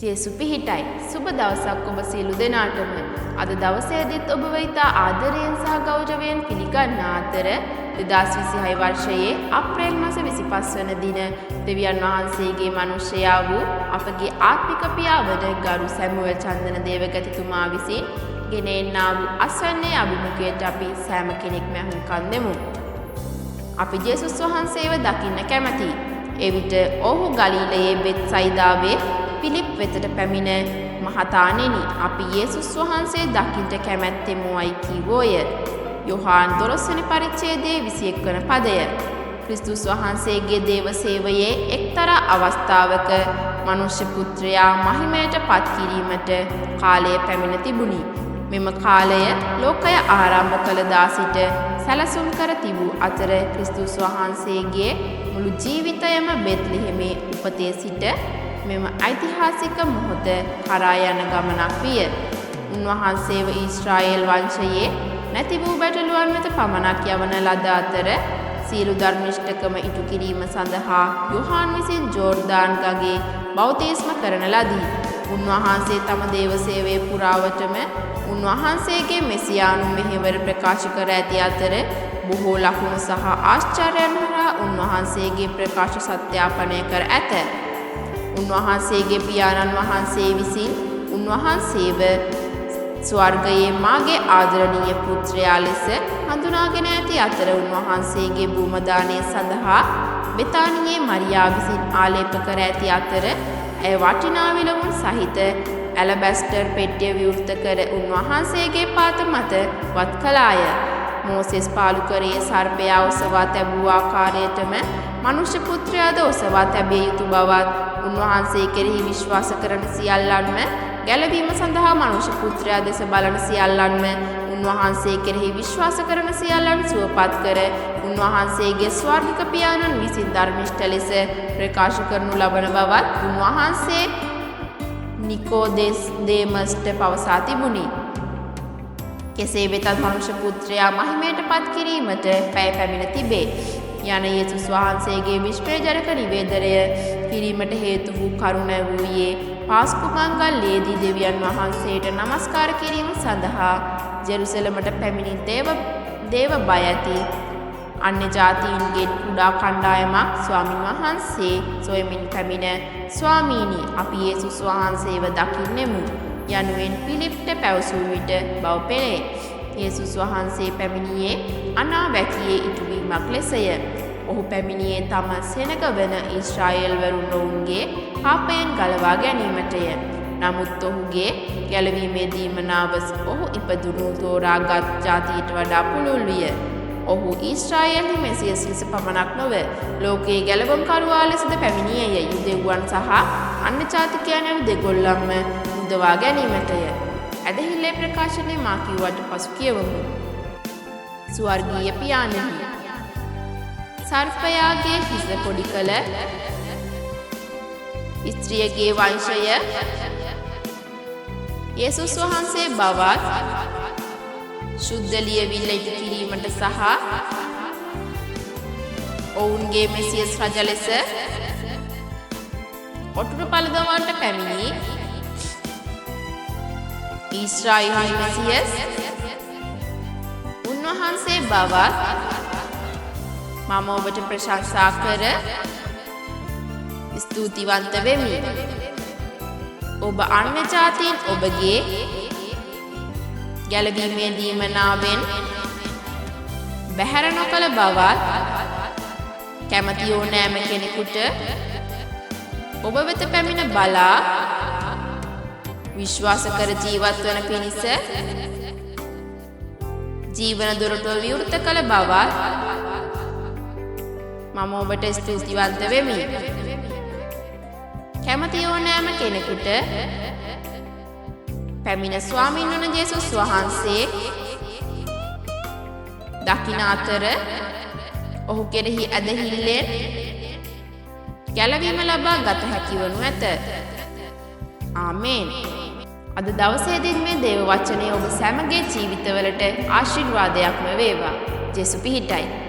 ජේසු පිහිටයි. සුබ දවසක් ඔබ සියලු දෙනාටම. අද දවසේදීත් ඔබ වෙත ආදරයෙන් සහ ගෞරවයෙන් පිළිගන්න අතර 2026 වර්ෂයේ අප්‍රේල් මාස 25 වන දින දෙවියන් වහන්සේගේ මිනිසයා වූ අපගේ ආත්මික පියාවද ගරු සැමුවෙල් චන්දනදේව ගතිතුමා විසින් ගෙනෙන්නා වූ අස්වැන්නේ අභිමුඛයට අපි සෑම කෙනෙක්ම අහුම්කන් දෙමු. අපි ජේසුස් වහන්සේව දකින්න කැමැතියි. එවිට ඔහු ගලිලයේ බෙත්සයිදාවේ පිලිප් වෙතට පැමිණ මහතාණෙනි අපි යේසුස් වහන්සේ දකින්න කැමැත්තෙමුයි කීවෝය. යොහාන් 12 වෙනි පරිච්ඡේදයේ 21 වන පදය. ක්‍රිස්තුස් වහන්සේගේ දේව සේවයේ එක්තරා අවස්ථාවක මනුෂ්‍ය පුත්‍රයා මහිමයට පත් කිරීමට කාලය පැමිණ තිබුණි. මෙම කාලය ලෝකය ආරම්භ කළ දා සිට සැලසුම් කර තිබූ අතර ක්‍රිස්තුස් වහන්සේගේ මුළු ජීවිතයම බෙත්ලෙහෙමේ උපතේ සිට මෙම ඓතිහාසික මොහොත කරා යන ගමනක් විය. උන්වහන්සේව ඊශ්‍රායෙල් වංශයේ නැති වූ බැටළුවන් වෙත පමණක් යවන ලද අතර සියලු ධර්මිෂ්ඨකම ඉටු කිරීම සඳහා යොහාන් විසින් ජෝර්දාන් ගඟේ බෞතිස්ම කරන ලදී. උන්වහන්සේ තම දේව සේවයේ පුරාවටම උන්වහන්සේගේ මෙසියානු මෙහෙවර ප්‍රකාශ කර ඇති අතර බොහෝ ලකුණු සහ ආශ්චර්යයන් හරහා උන්වහන්සේගේ ප්‍රකාශ සත්‍යාපනය කර ඇත. උන්වහන්සේගේ පියාණන් වහන්සේ විසින් උන්වහන්සේව ස්වර්ගයේ මාගේ ආදරණීය පුත්‍රයා ලෙස හඳුනාගෙන ඇති අතර උන්වහන්සේගේ භූමදානය සඳහා බෙතානියේ මරියා විසින් ආලේප කර ඇති අතර ඇය වටිනා විලවුන් සහිත ඇලබැස්ටර් පෙට්ටිය විවෘත කර උන්වහන්සේගේ පාත මත වත් කළාය. මෝසෙස් පාලු කරේ සර්පයා ඔසවා තැබූ ආකාරයටම මනුෂ්‍ය පුත්‍රයාද ඔසවා තැබිය යුතු බවත් උන්වහන්සේ කෙරෙහි විශ්වාස කරන සියල්ලන්ම ගැලවීම සඳහා මනුෂ්‍ය පුත්‍රයා දෙස බලන සියල්ලන්ම උන්වහන්සේ කෙරෙහි විශ්වාස කරන සියල්ලන් සුවපත් කර උන්වහන්සේගේ ස්වර්ගික පියාණන් විසින් ධර්මිෂ්ඨ ලෙස ප්‍රකාශ කරනු ලබන බවත් උන්වහන්සේ නිකෝදේමස්ට පවසා තිබුණි. කෙසේ වෙතත් මනුෂ්‍ය පුත්‍රයා මහිමයට පත් කිරීමට පැය පැමිණ තිබේ. යන යේසුස් වහන්සේගේ විශ්වේජනක නිවේදනය කිරීමට හේතු වූ කරුණ වූයේ පාස්කු මංගල්‍යයේදී දෙවියන් වහන්සේට නමස්කාර කිරීම සඳහා ජෙරුසලමට පැමිණි දේව බය ඇති අන්‍ය ජාතීන්ගේ කුඩා කණ්ඩායමක් ස්වාමින් වහන්සේ සොයමින් පැමිණ ස්වාමීනි අපි යේසුස් වහන්සේව දකින්නෙමු යනුවෙන් පිලිප්ට පැවසූ විට බව පෙනේ. යේසුස් වහන්සේ පැමිණියේ අනාවැකියේ ඉටුවීමක් ලෙසය. ඔහු පැමිණියේ තම සෙනග වන ඊශ්‍රායෙල් වරුන්ගේ පාපයෙන් ගලවා ගැනීමටය. නමුත් ඔහුගේ ගැලවීමේ දීමනාව ඔහු ඉපදුණු තෝරාගත් ජාතියට වඩා පුළුල් විය. ඔහු ඊශ්‍රායෙල්හි මෙසියස් ලෙස පමණක් නොව ලෝකයේ ගැලවුම්කරුවා ලෙසද පැමිණියේය. යුදෙව්වන් සහ අන්‍ය ජාතිකයන් යන දෙගොල්ලන්ම මුදවා ගැනීමටය. ඇදහිල්ලේ ප්‍රකාශනය මා කිව්වට පසු කියවමු. ස්වර්ගීය පියාණෙනි සර්පයාගේ හිස පොඩි කළ ස්ත්‍රියගේ වංශය යේසුස් වහන්සේ බවත් ශුද්ධ ලියවිල්ල ඉටු කිරීමට සහ ඔවුන්ගේ මෙසියස් රජ ලෙස ඔටුනු පලදවන්ට පැමිණි ඊශ්‍රායෙල් මෙසියස් උන්වහන්සේ බවත් මම ඔබට ප්‍රශංසා කර ස්තුතිවන්ත වෙමි. ඔබ අන්‍ය ජාතීන් ඔබගේ ගැලවීමේ දීමනාවෙන් බැහැර නොකළ බවත් කැමති ඕනෑම කෙනෙකුට ඔබ වෙත පැමිණ බලා විශ්වාස කර ජීවත් වන පිණිස ජීවන දොරටුව විවෘත කළ බවත් මම ඔබට ස්තුතිවන්ත වෙමි. කැමති ඕනෑම කෙනෙකුට පැමිණ ස්වාමීන් වන ජේසුස් වහන්සේ දකින අතර ඔහු කෙරෙහි ඇදහිල්ලෙන් ගැලවීම ලබා ගත හැකි වනු ඇත. ආමේන්. අද දවසේදී මේ දේව වචනය ඔබ සැමගේ ජීවිතවලට ආශිර්වාදයක්ම වේවා. ජේසු පිහිටයි.